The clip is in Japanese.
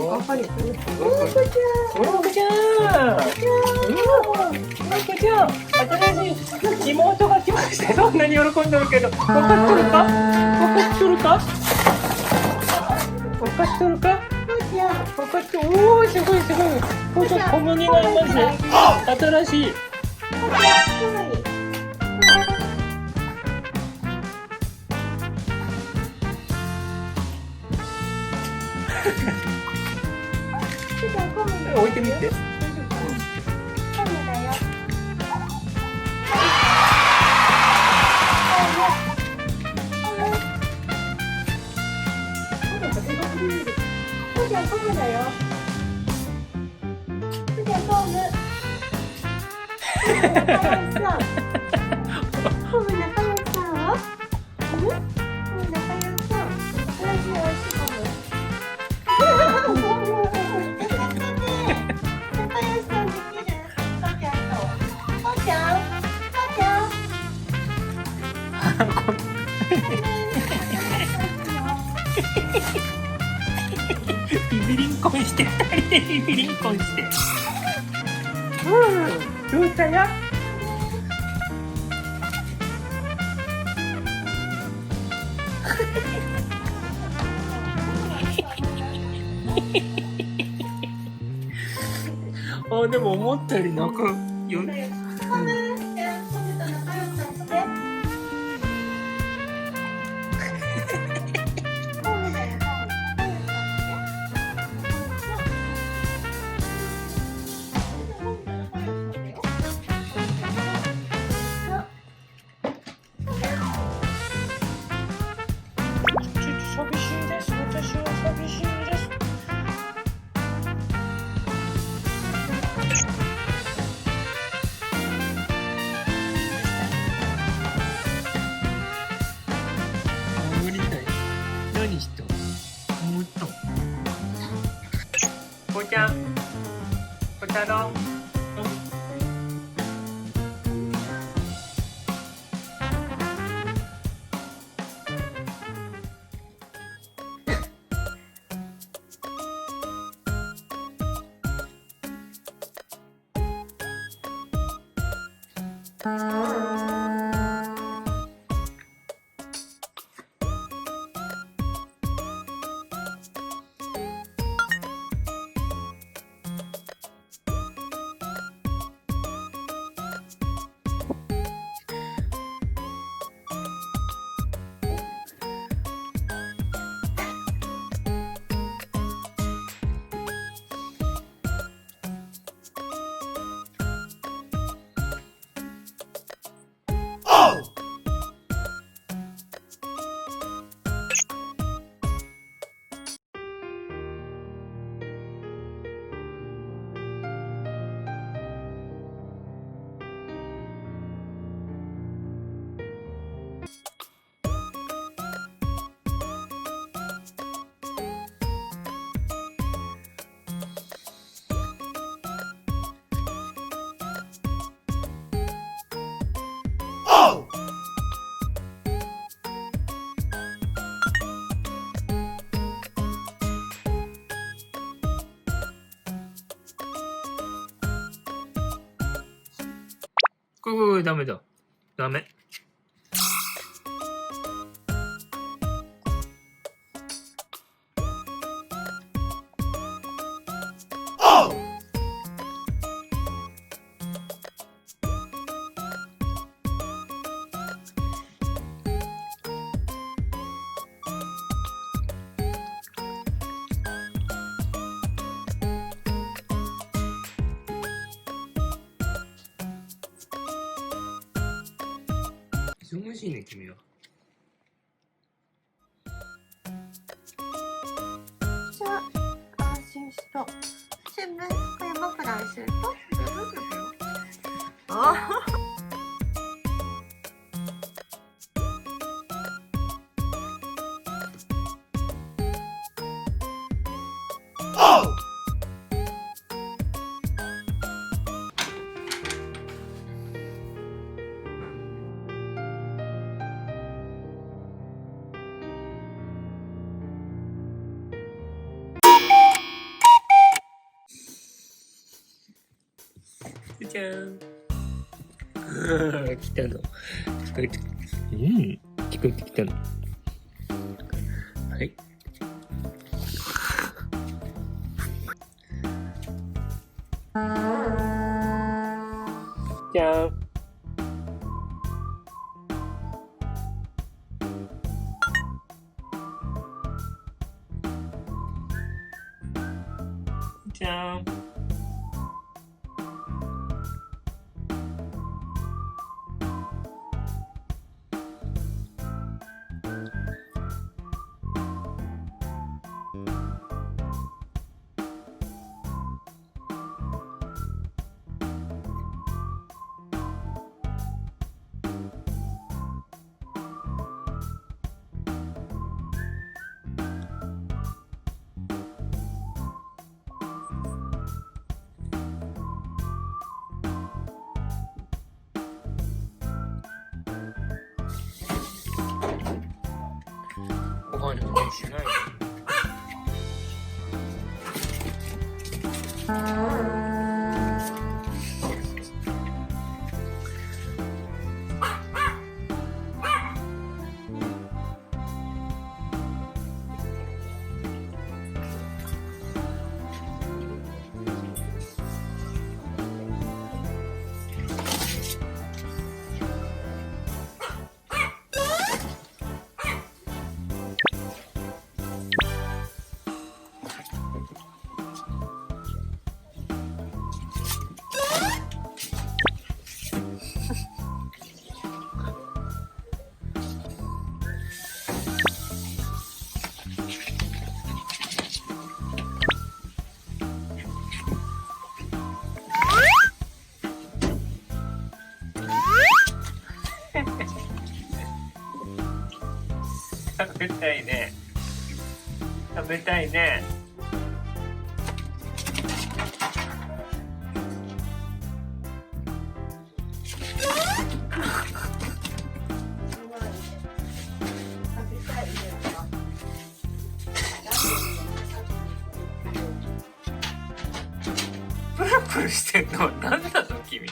頑張り。新しい妹が来まして、そんなに喜んでるけど、分かっとるか？分かって、おお、すごい。これ小麦がいますよ。新しい。置いてみて。ビビリンコンして、2人でビビリンコンして。どうしたよ。あ、でも思ったより仲良い。寂しいです。私は寂しいです。無理だよ。何しと？もっと。こうちゃん、こたろう。これダメだ。ダメ。忙しいね、君は。じゃあ、安心した。新聞、これ僕らにすると、ああ。じゃん。来たの。聞こえて、聞こえてきたの。はい。じゃん。じゃん。ご飯の話しないの？食べたいね。食べたいね。プルプルしてんのは何なの君。